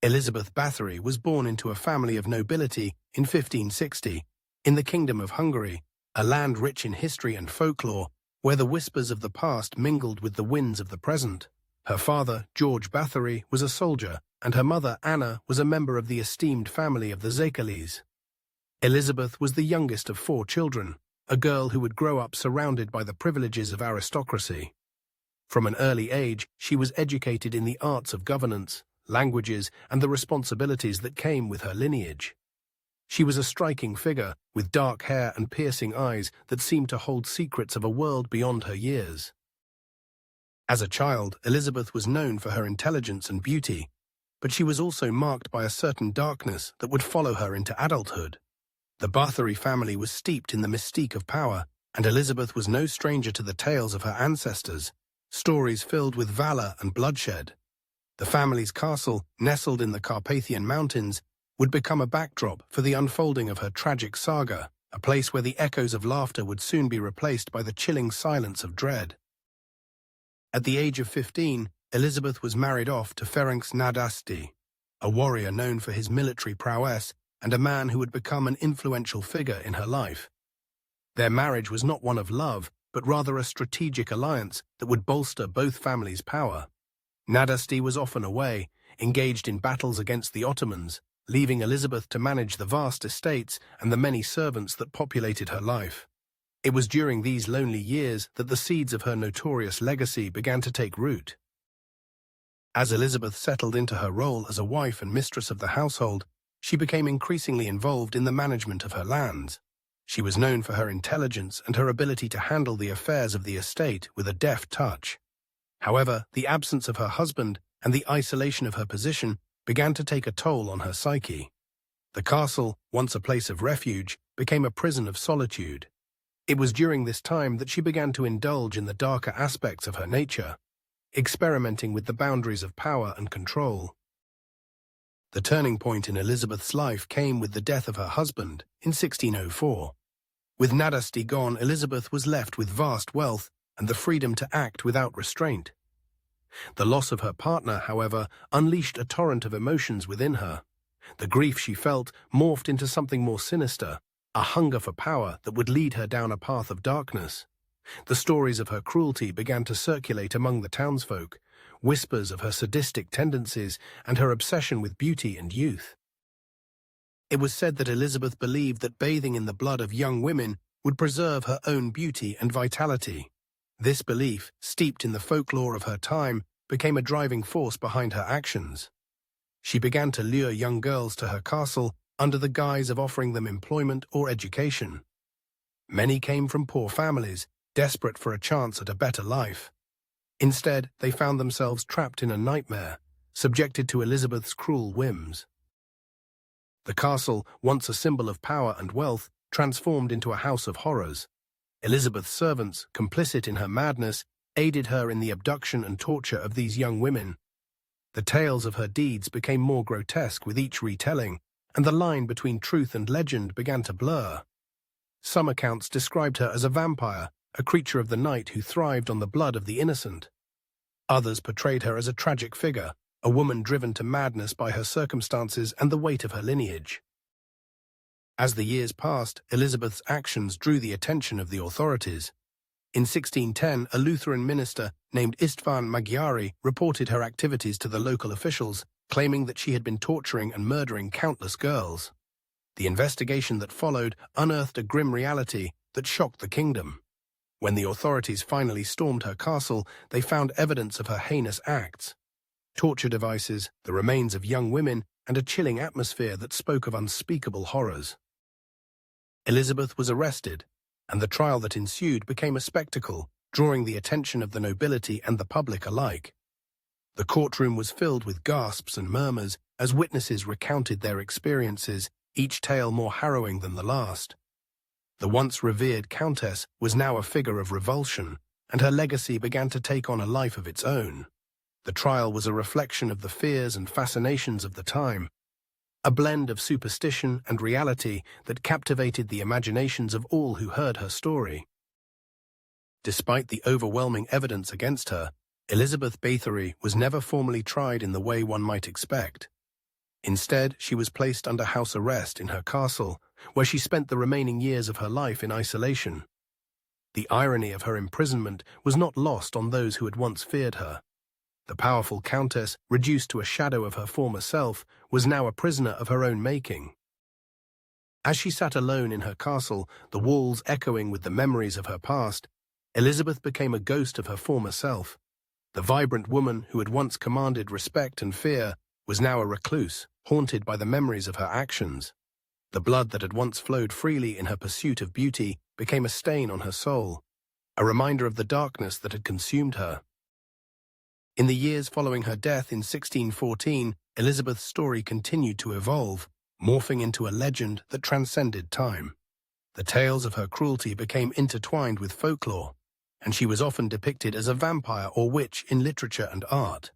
Elizabeth Bathory was born into a family of nobility in 1560, in the Kingdom of Hungary, a land rich in history and folklore, where the whispers of the past mingled with the winds of the present. Her father, George Bathory, was a soldier, and her mother, Anna, was a member of the esteemed family of the Zécalis. Elizabeth was the youngest of 4 children, a girl who would grow up surrounded by the privileges of aristocracy. From an early age, she was educated in the arts of governance, languages, and the responsibilities that came with her lineage. She was a striking figure, with dark hair and piercing eyes that seemed to hold secrets of a world beyond her years. As a child, Elizabeth was known for her intelligence and beauty, but she was also marked by a certain darkness that would follow her into adulthood. The Bathory family was steeped in the mystique of power, and Elizabeth was no stranger to the tales of her ancestors, stories filled with valor and bloodshed. The family's castle, nestled in the Carpathian Mountains, would become a backdrop for the unfolding of her tragic saga, a place where the echoes of laughter would soon be replaced by the chilling silence of dread. At the age of 15, Elizabeth was married off to Ferenc Nadasdy, a warrior known for his military prowess and a man who would become an influential figure in her life. Their marriage was not one of love, but rather a strategic alliance that would bolster both families' power. Nadasdy was often away, engaged in battles against the Ottomans, leaving Elizabeth to manage the vast estates and the many servants that populated her life. It was during these lonely years that the seeds of her notorious legacy began to take root. As Elizabeth settled into her role as a wife and mistress of the household, she became increasingly involved in the management of her lands. She was known for her intelligence and her ability to handle the affairs of the estate with a deft touch. However, the absence of her husband and the isolation of her position began to take a toll on her psyche. The castle, once a place of refuge, became a prison of solitude. It was during this time that she began to indulge in the darker aspects of her nature, experimenting with the boundaries of power and control. The turning point in Elizabeth's life came with the death of her husband in 1604. With Nadasdy gone, Elizabeth was left with vast wealth and the freedom to act without restraint. The loss of her partner, however, unleashed a torrent of emotions within her. The grief she felt morphed into something more sinister, a hunger for power that would lead her down a path of darkness. The stories of her cruelty began to circulate among the townsfolk, whispers of her sadistic tendencies and her obsession with beauty and youth. It was said that Elizabeth believed that bathing in the blood of young women would preserve her own beauty and vitality. This belief, steeped in the folklore of her time, became a driving force behind her actions. She began to lure young girls to her castle under the guise of offering them employment or education. Many came from poor families, desperate for a chance at a better life. Instead, they found themselves trapped in a nightmare, subjected to Elizabeth's cruel whims. The castle, once a symbol of power and wealth, transformed into a house of horrors. Elizabeth's servants, complicit in her madness, aided her in the abduction and torture of these young women. The tales of her deeds became more grotesque with each retelling, and the line between truth and legend began to blur. Some accounts described her as a vampire, a creature of the night who thrived on the blood of the innocent. Others portrayed her as a tragic figure, a woman driven to madness by her circumstances and the weight of her lineage. As the years passed, Elizabeth's actions drew the attention of the authorities. In 1610, a Lutheran minister named István Magyari reported her activities to the local officials, claiming that she had been torturing and murdering countless girls. The investigation that followed unearthed a grim reality that shocked the kingdom. When the authorities finally stormed her castle, they found evidence of her heinous acts. Torture devices, the remains of young women, and a chilling atmosphere that spoke of unspeakable horrors. Elizabeth was arrested, and the trial that ensued became a spectacle, drawing the attention of the nobility and the public alike. The courtroom was filled with gasps and murmurs as witnesses recounted their experiences, each tale more harrowing than the last. The once revered countess was now a figure of revulsion, and her legacy began to take on a life of its own. The trial was a reflection of the fears and fascinations of the time, a blend of superstition and reality that captivated the imaginations of all who heard her story. Despite the overwhelming evidence against her, Elizabeth Bathory was never formally tried in the way one might expect. Instead, she was placed under house arrest in her castle, where she spent the remaining years of her life in isolation. The irony of her imprisonment was not lost on those who had once feared her. The powerful countess, reduced to a shadow of her former self, was now a prisoner of her own making. As she sat alone in her castle, the walls echoing with the memories of her past, Elizabeth became a ghost of her former self. The vibrant woman who had once commanded respect and fear was now a recluse, haunted by the memories of her actions. The blood that had once flowed freely in her pursuit of beauty became a stain on her soul, a reminder of the darkness that had consumed her. In the years following her death in 1614, Elizabeth's story continued to evolve, morphing into a legend that transcended time. The tales of her cruelty became intertwined with folklore, and she was often depicted as a vampire or witch in literature and art.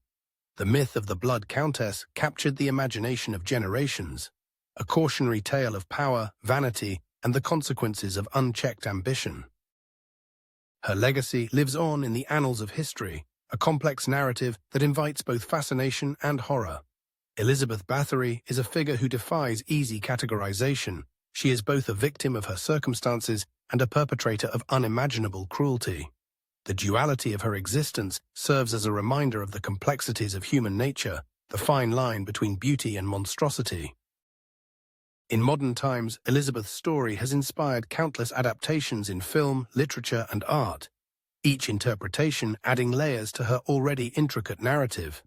The myth of the Blood Countess captured the imagination of generations, a cautionary tale of power, vanity, and the consequences of unchecked ambition. Her legacy lives on in the annals of history, a complex narrative that invites both fascination and horror. Elizabeth Bathory is a figure who defies easy categorization. She is both a victim of her circumstances and a perpetrator of unimaginable cruelty. The duality of her existence serves as a reminder of the complexities of human nature, the fine line between beauty and monstrosity. In modern times, Elizabeth's story has inspired countless adaptations in film, literature, and art, each interpretation adding layers to her already intricate narrative.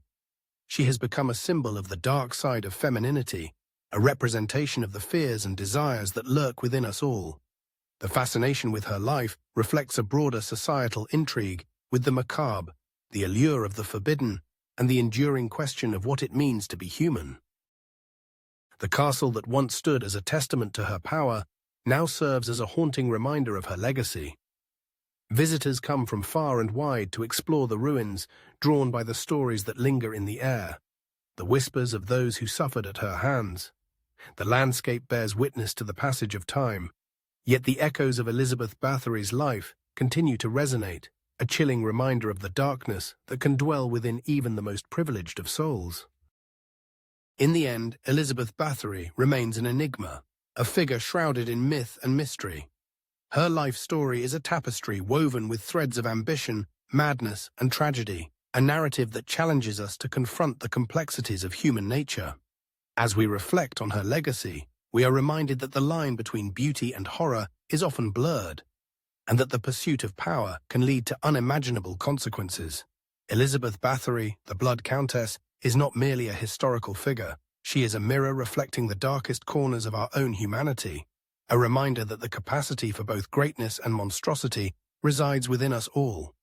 She has become a symbol of the dark side of femininity, a representation of the fears and desires that lurk within us all. The fascination with her life reflects a broader societal intrigue with the macabre, the allure of the forbidden, and the enduring question of what it means to be human. The castle that once stood as a testament to her power now serves as a haunting reminder of her legacy. Visitors come from far and wide to explore the ruins, drawn by the stories that linger in the air, the whispers of those who suffered at her hands. The landscape bears witness to the passage of time, yet the echoes of Elizabeth Bathory's life continue to resonate, a chilling reminder of the darkness that can dwell within even the most privileged of souls. In the end, Elizabeth Bathory remains an enigma, a figure shrouded in myth and mystery. Her life story is a tapestry woven with threads of ambition, madness, and tragedy, a narrative that challenges us to confront the complexities of human nature. As we reflect on her legacy, we are reminded that the line between beauty and horror is often blurred, and that the pursuit of power can lead to unimaginable consequences. Elizabeth Bathory, the Blood Countess, is not merely a historical figure. She is a mirror reflecting the darkest corners of our own humanity, a reminder that the capacity for both greatness and monstrosity resides within us all.